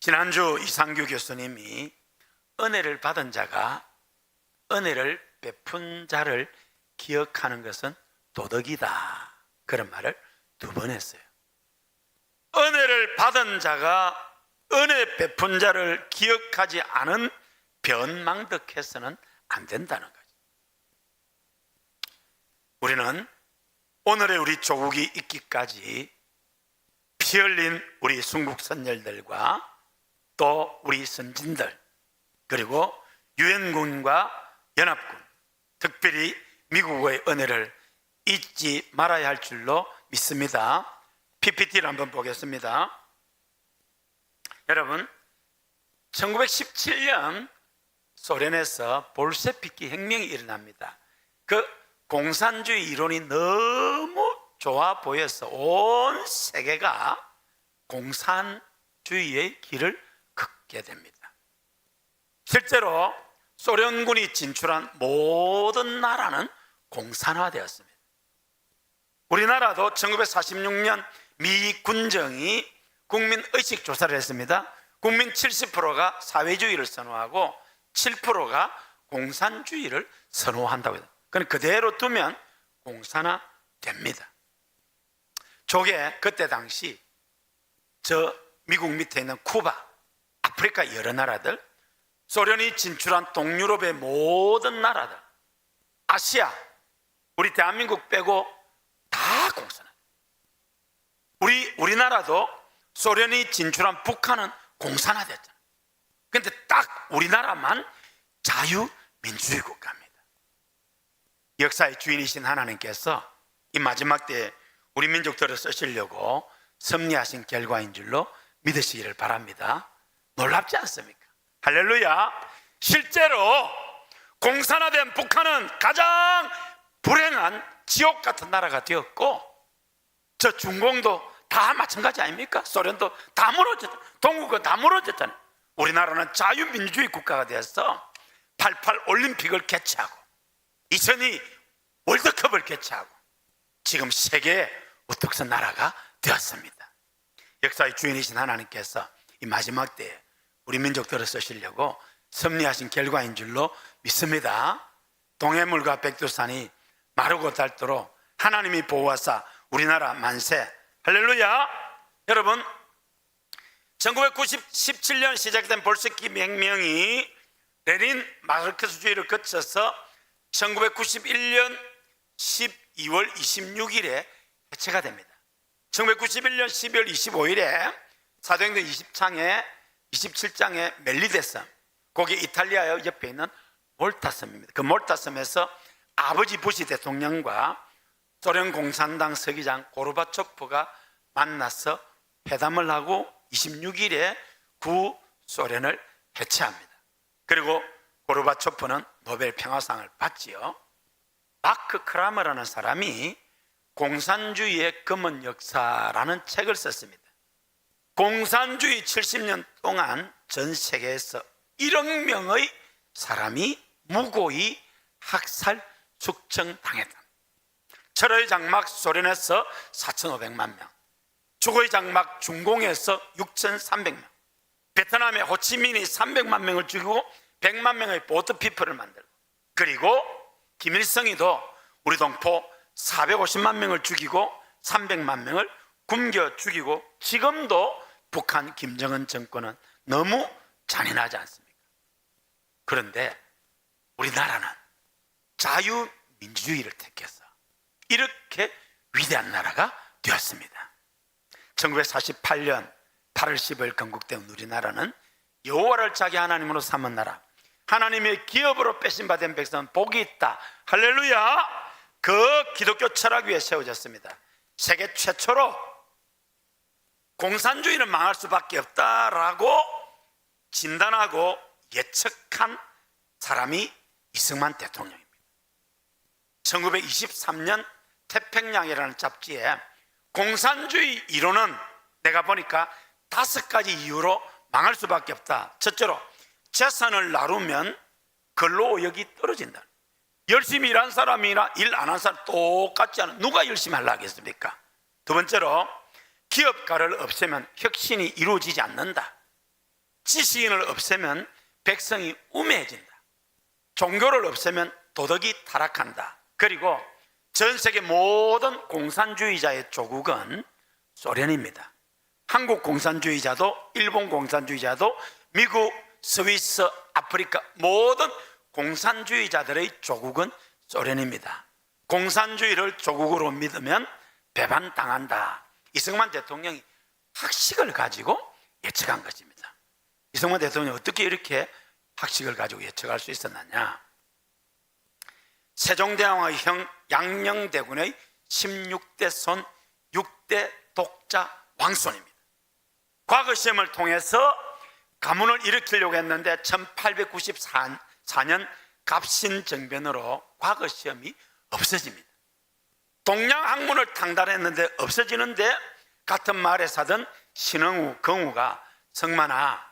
지난주 이상규 교수님이 은혜를 받은 자가 은혜를 베푼 자를 기억하는 것은 도덕이다, 그런 말을 2번 했어요. 은혜를 받은 자가 은혜 베푼 자를 기억하지 않은 변망덕해서는 안 된다는 거죠. 우리는 오늘의 우리 조국이 있기까지 피 흘린 우리 순국선열들과 또 우리 선진들, 그리고 유엔군과 연합군, 특별히 미국의 은혜를 잊지 말아야 할 줄로 믿습니다. PPT를 한번 보겠습니다. 여러분, 1917년 소련에서 볼셰비키 혁명이 일어납니다. 그 공산주의 이론이 너무 좋아 보여서 온 세계가 공산주의의 길을 걷게 됩니다. 실제로 소련군이 진출한 모든 나라는 공산화되었습니다. 우리나라도 1946년 미 군정이 국민의식 조사를 했습니다. 국민 70%가 사회주의를 선호하고 7%가 공산주의를 선호한다고 해요. 그럼 그대로 두면 공산화됩니다. 저게 그때 당시 저 미국 밑에 있는 쿠바, 아프리카 여러 나라들, 소련이 진출한 동유럽의 모든 나라들, 아시아, 우리 대한민국 빼고 다 공산화. 우리나라도 소련이 진출한 북한은 공산화됐잖아요. 그런데 딱 우리나라만 자유민주주의 국가입니다. 역사의 주인이신 하나님께서 이 마지막 때에 우리 민족들을 쓰시려고 섭리하신 결과인 줄로 믿으시기를 바랍니다. 놀랍지 않습니까? 할렐루야. 실제로 공산화된 북한은 가장 불행한 지옥 같은 나라가 되었고, 저 중공도 다 마찬가지 아닙니까? 소련도 다 무너졌잖아요. 동국은 다 무너졌잖아요. 우리나라는 자유민주주의 국가가 되어서 88 올림픽을 개최하고 2002 월드컵을 개최하고 지금 세계의 우뚝 선 나라가 되었습니다. 역사의 주인이신 하나님께서 이 마지막 때에 우리 민족들을 쓰시려고 섭리하신 결과인 줄로 믿습니다. 동해물과 백두산이 마르고 닳도록 하나님이 보호하사 우리나라 만세. 할렐루야. 여러분, 1917년 시작된 볼셰비키 혁명이 레닌 마르크스주의를 거쳐서 1991년 12월 26일에 해체가 됩니다. 1991년 12월 25일에 사도행전 27장에 멜리데섬, 거기 이탈리아 옆에 있는 몰타섬입니다. 그 몰타섬에서 아버지 부시 대통령과 소련 공산당 서기장 고르바초프가 만나서 회담을 하고 26일에 구소련을 해체합니다. 그리고 고르바초프는 노벨 평화상을 받지요. 마크 크라머라는 사람이 공산주의의 검은 역사라는 책을 썼습니다. 공산주의 70년 동안 전 세계에서 1억 명의 사람이 무고히 학살 숙청당했다. 철의 장막 소련에서 4,500만 명, 주거의 장막 중공에서 6,300명, 베트남의 호치민이 300만 명을 죽이고 100만 명의 보트피플을 만들고, 그리고 김일성이도 우리 동포 450만 명을 죽이고 300만 명을 굶겨 죽이고, 지금도 북한 김정은 정권은 너무 잔인하지 않습니까? 그런데 우리나라는 자유민주주의를 택해서 이렇게 위대한 나라가 되었습니다. 1948년 8월 15일 건국된 우리나라는 여호와를 자기 하나님으로 삼은 나라, 하나님의 기업으로 빼신받은 백성은 복이 있다. 할렐루야. 그 기독교 철학 위에 세워졌습니다. 세계 최초로 공산주의는 망할 수밖에 없다라고 진단하고 예측한 사람이 이승만 대통령입니다. 1923년 태평양이라는 잡지에 공산주의 이론은 내가 보니까 5가지 이유로 망할 수밖에 없다. 첫째로, 재산을 나누면 근로의욕이 떨어진다. 열심히 일한 사람이나 일 안 한 사람 똑같지 않아. 누가 열심히 하려 하겠습니까? 두 번째로, 기업가를 없애면 혁신이 이루어지지 않는다. 지식인을 없애면 백성이 우매해진다. 종교를 없애면 도덕이 타락한다. 그리고 전 세계 모든 공산주의자의 조국은 소련입니다. 한국 공산주의자도, 일본 공산주의자도, 미국, 스위스, 아프리카 모든 공산주의자들의 조국은 소련입니다. 공산주의를 조국으로 믿으면 배반당한다. 이승만 대통령이 학식을 가지고 예측한 것입니다. 이승만 대통령이 어떻게 이렇게 학식을 가지고 예측할 수 있었느냐? 세종대왕의 형 양녕대군의 16대 손 6대 독자 왕손입니다. 과거 시험을 통해서 가문을 일으키려고 했는데 1894년 갑신정변으로 과거 시험이 없어집니다. 동양 학문을 탕달했는데 없어지는데, 같은 마을에 사던 신흥우, 경우가 성만아,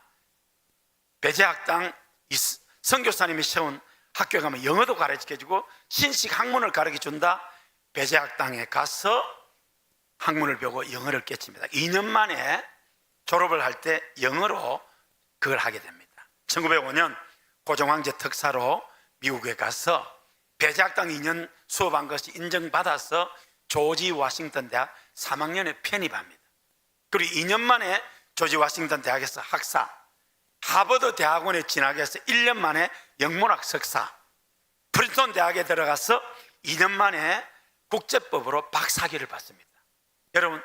배제학당 선교사님이 세운 학교에 가면 영어도 가르쳐주고 신식 학문을 가르쳐준다. 배제학당에 가서 학문을 배우고 영어를 깨칩니다. 2년 만에 졸업을 할 때 영어로 그걸 하게 됩니다. 1905년 고종황제 특사로 미국에 가서 배제학당 2년 수업한 것이 인정받아서 조지 워싱턴 대학 3학년에 편입합니다. 그리고 2년 만에 조지 워싱턴 대학에서 학사, 하버드 대학원에 진학해서 1년 만에 영문학 석사, 프린스턴 대학에 들어가서 2년 만에 국제법으로 박사학위를 받습니다. 여러분,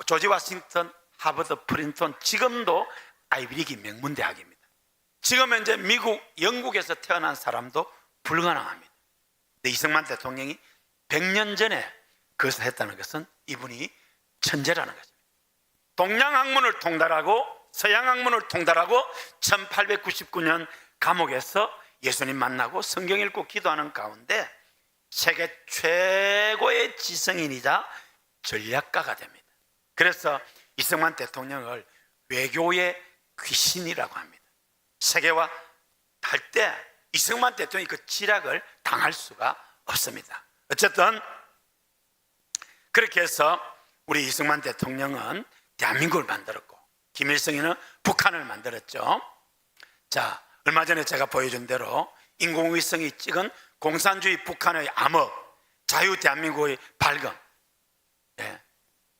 조지 워싱턴, 하버드, 프린스턴 지금도 아이비리기 명문대학입니다. 지금 현재 미국, 영국에서 태어난 사람도 불가능합니다. 근데 이승만 대통령이 100년 전에 그것을 했다는 것은 이분이 천재라는 것입니다. 동양 학문을 통달하고 서양 학문을 통달하고 1899년 감옥에서 예수님 만나고 성경 읽고 기도하는 가운데 세계 최고의 지성인이자 전략가가 됩니다. 그래서 이승만 대통령을 외교의 귀신이라고 합니다. 세계와 할 때 이승만 대통령이 그 지략을 당할 수가 없습니다. 어쨌든 그렇게 해서 우리 이승만 대통령은 대한민국을 만들었고, 김일성이는 북한을 만들었죠. 자, 얼마 전에 제가 보여준 대로 인공위성이 찍은 공산주의 북한의 암흑, 자유 대한민국의 발견,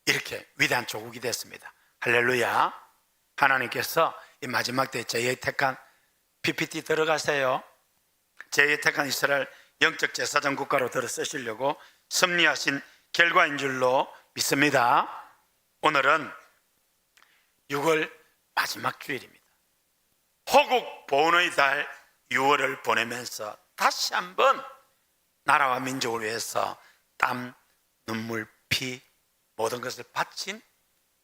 이렇게 위대한 조국이 됐습니다. 할렐루야. 하나님께서 이 마지막 때 저희의 택한 PPT 들어가세요. 저희의 택한 이스라엘 영적 제사장 국가로 들어 쓰시려고 섭리하신 결과인 줄로 믿습니다. 오늘은 6월 마지막 주일입니다. 호국 보훈의 달 6월을 보내면서 다시 한번 나라와 민족을 위해서 땀, 눈물, 피 모든 것을 바친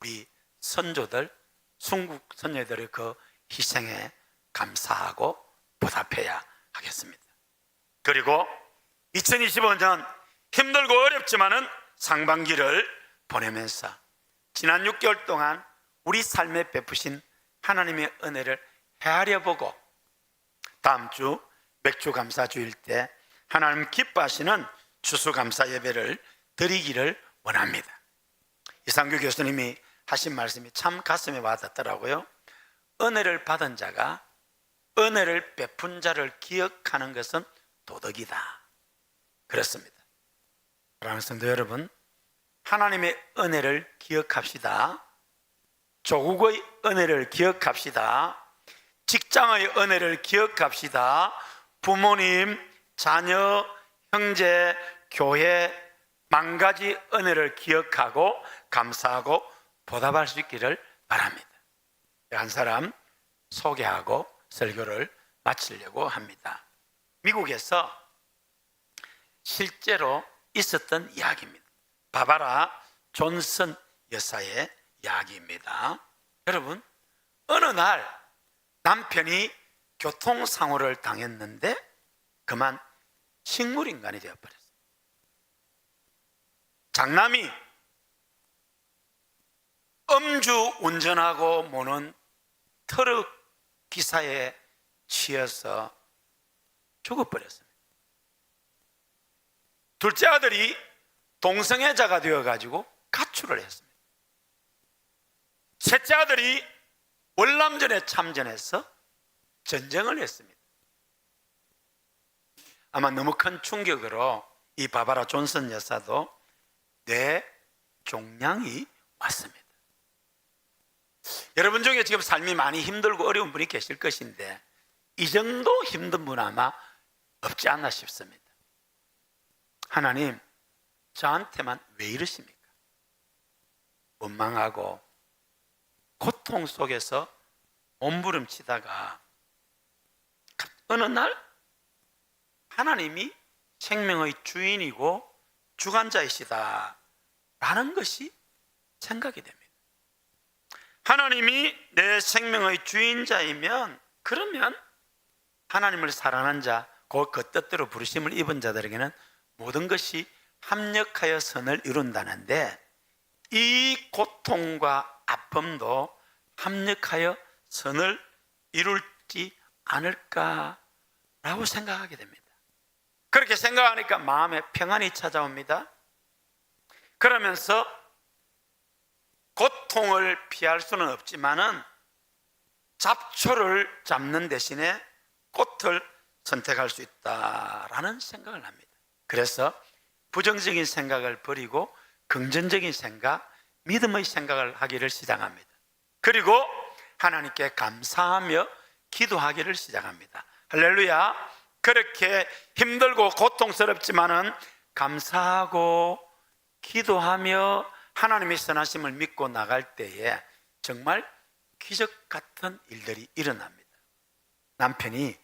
우리 선조들, 순국 선녀들의 그 희생에 감사하고 보답해야 하겠습니다. 그리고 2025년 힘들고 어렵지만은 상반기를 보내면서 지난 6개월 동안 우리 삶에 베푸신 하나님의 은혜를 헤아려 보고 다음 주 맥주 감사 주일 때 하나님 기뻐하시는 추수감사 예배를 드리기를 원합니다. 이상규 교수님이 하신 말씀이 참 가슴에 와닿더라고요. 은혜를 받은 자가 은혜를 베푼 자를 기억하는 것은 도덕이다. 그렇습니다. 사랑하는 성도 여러분, 하나님의 은혜를 기억합시다. 조국의 은혜를 기억합시다. 직장의 은혜를 기억합시다. 부모님, 자녀, 형제, 교회, 만 가지 은혜를 기억하고 감사하고 보답할 수 있기를 바랍니다. 한 사람 소개하고 설교를 마치려고 합니다. 미국에서 실제로 있었던 이야기입니다. 바바라 존슨 여사의 이야기입니다. 여러분, 어느 날 남편이 교통사고를 당했는데 그만 식물인간이 되어버렸어요. 장남이 음주 운전하고 모는 트럭 기사에 치여서 죽어버렸습니다. 둘째 아들이 동성애자가 되어가지고 가출을 했습니다. 셋째 아들이 월남전에 참전해서 전쟁을 했습니다. 아마 너무 큰 충격으로 이 바바라 존슨 여사도 뇌종양이 왔습니다. 여러분 중에 지금 삶이 많이 힘들고 어려운 분이 계실 것인데 이 정도 힘든 분 아마 없지 않나 싶습니다. 하나님, 저한테만 왜 이러십니까? 원망하고 고통 속에서 몸부림치다가 어느 날 하나님이 생명의 주인이고 주관자이시다 라는 것이 생각이 됩니다. 하나님이 내 생명의 주인자이면 그러면 하나님을 사랑하는 자, 그 뜻대로 부르심을 입은 자들에게는 모든 것이 합력하여 선을 이룬다는데 이 고통과 아픔도 합력하여 선을 이룰지 않을까라고 생각하게 됩니다. 그렇게 생각하니까 마음에 평안이 찾아옵니다. 그러면서 고통을 피할 수는 없지만은 잡초를 잡는 대신에 꽃을 선택할 수 있다라는 생각을 합니다. 그래서 부정적인 생각을 버리고 긍정적인 생각, 믿음의 생각을 하기를 시작합니다. 그리고 하나님께 감사하며 기도하기를 시작합니다. 할렐루야. 그렇게 힘들고 고통스럽지만은 감사하고 기도하며 하나님의 선하심을 믿고 나갈 때에 정말 기적 같은 일들이 일어납니다. 남편이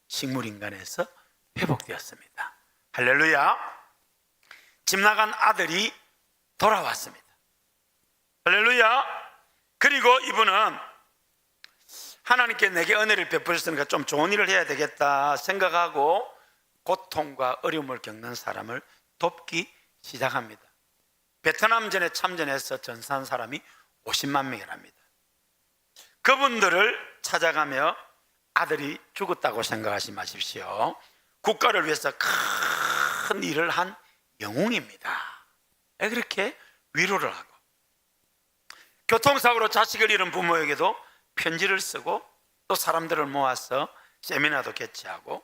식물인간에서 회복되었습니다. 할렐루야. 집 나간 아들이 돌아왔습니다. 할렐루야. 그리고 이분은 하나님께 내게 은혜를 베푸셨으니까 좀 좋은 일을 해야 되겠다 생각하고 고통과 어려움을 겪는 사람을 돕기 시작합니다. 베트남전에 참전해서 전사한 사람이 50만 명이랍니다. 그분들을 찾아가며 아들이 죽었다고 생각하지 마십시오. 국가를 위해서 큰 일을 한 영웅입니다. 그렇게 위로를 하고 교통사고로 자식을 잃은 부모에게도 편지를 쓰고 또 사람들을 모아서 세미나도 개최하고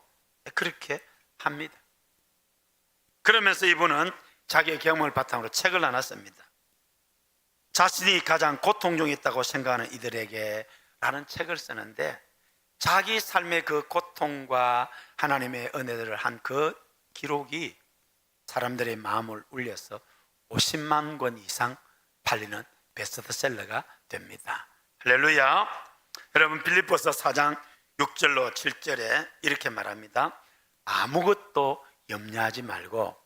그렇게 합니다. 그러면서 이분은 자기의 경험을 바탕으로 책을 하나 씁니다. 자신이 가장 고통 중에 있다고 생각하는 이들에게 라는 책을 쓰는데, 자기 삶의 그 고통과 하나님의 은혜들을 한 그 기록이 사람들의 마음을 울려서 50만 권 이상 팔리는 베스트셀러가 됩니다. 할렐루야. 여러분, 빌립보서 4장 6절로 7절에 이렇게 말합니다. 아무것도 염려하지 말고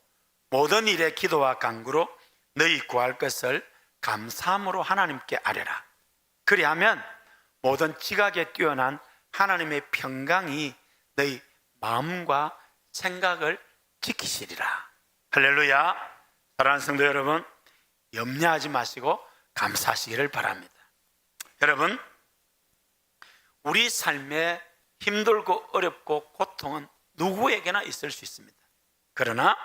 모든 일에 기도와 간구로 너희 구할 것을 감사함으로 하나님께 아뢰라. 그리하면 모든 지각에 뛰어난 하나님의 평강이 너희 마음과 생각을 지키시리라. 할렐루야. 사랑하는 성도 여러분, 염려하지 마시고 감사하시기를 바랍니다. 여러분, 우리 삶에 힘들고 어렵고 고통은 누구에게나 있을 수 있습니다. 그러나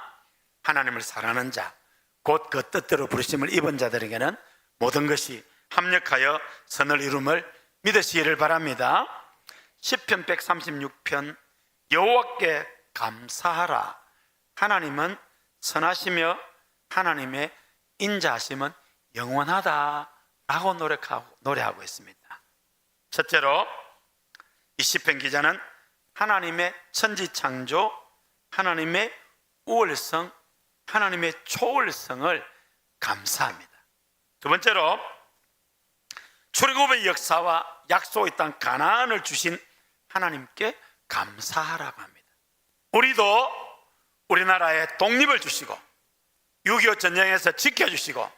하나님을 사랑하는 자, 곧 그 뜻대로 부르심을 입은 자들에게는 모든 것이 합력하여 선을 이룸을 믿으시기를 바랍니다. 시편 136편 여호와께 감사하라. 하나님은 선하시며 하나님의 인자하심은 영원하다라고 노래하고 있습니다. 첫째로 이 시편 기자는 하나님의 천지창조, 하나님의 우월성, 하나님의 초월성을 감사합니다. 두 번째로 출애굽의 역사와 약속의 땅 가나안을 주신 하나님께 감사하라고 합니다. 우리도 우리나라에 독립을 주시고 6.25 전쟁에서 지켜주시고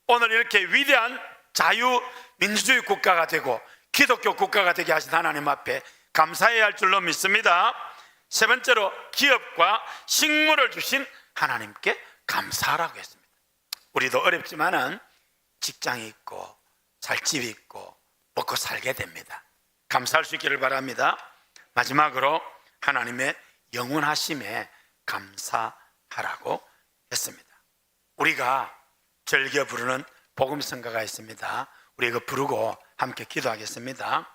오늘 이렇게 위대한 자유민주주의 국가가 되고 기독교 국가가 되게 하신 하나님 앞에 감사해야 할 줄로 믿습니다. 세 번째로 기업과 식물을 주신 하나님께 감사하라고 했습니다. 우리도 어렵지만은 직장이 있고 살 집이 있고 먹고 살게 됩니다. 감사할 수 있기를 바랍니다. 마지막으로 하나님의 영원하심에 감사하라고 했습니다. 우리가 즐겨 부르는 복음성가가 있습니다. 우리 이거 부르고 함께 기도하겠습니다.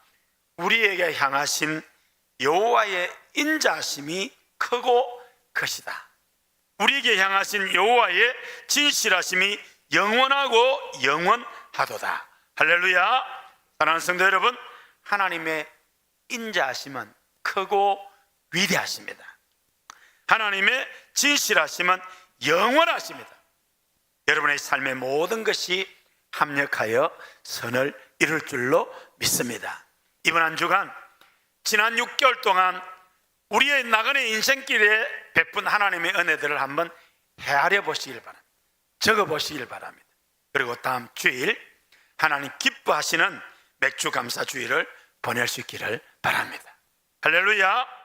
우리에게 향하신 여호와의 인자하심이 크고 크시다. 우리에게 향하신 여호와의 진실하심이 영원하고 영원하도다. 할렐루야. 사랑하는 성도 여러분, 하나님의 인자하심은 크고 위대하십니다. 하나님의 진실하심은 영원하십니다. 여러분의 삶의 모든 것이 합력하여 선을 이룰 줄로 믿습니다. 이번 한 주간 지난 6개월 동안 우리의 나그네 인생길에 베푼 하나님의 은혜들을 한번 헤아려 보시길 바랍니다. 적어 보시길 바랍니다. 그리고 다음 주일 하나님 기뻐하시는 맥주 감사 주일을 보낼 수 있기를 바랍니다. 할렐루야.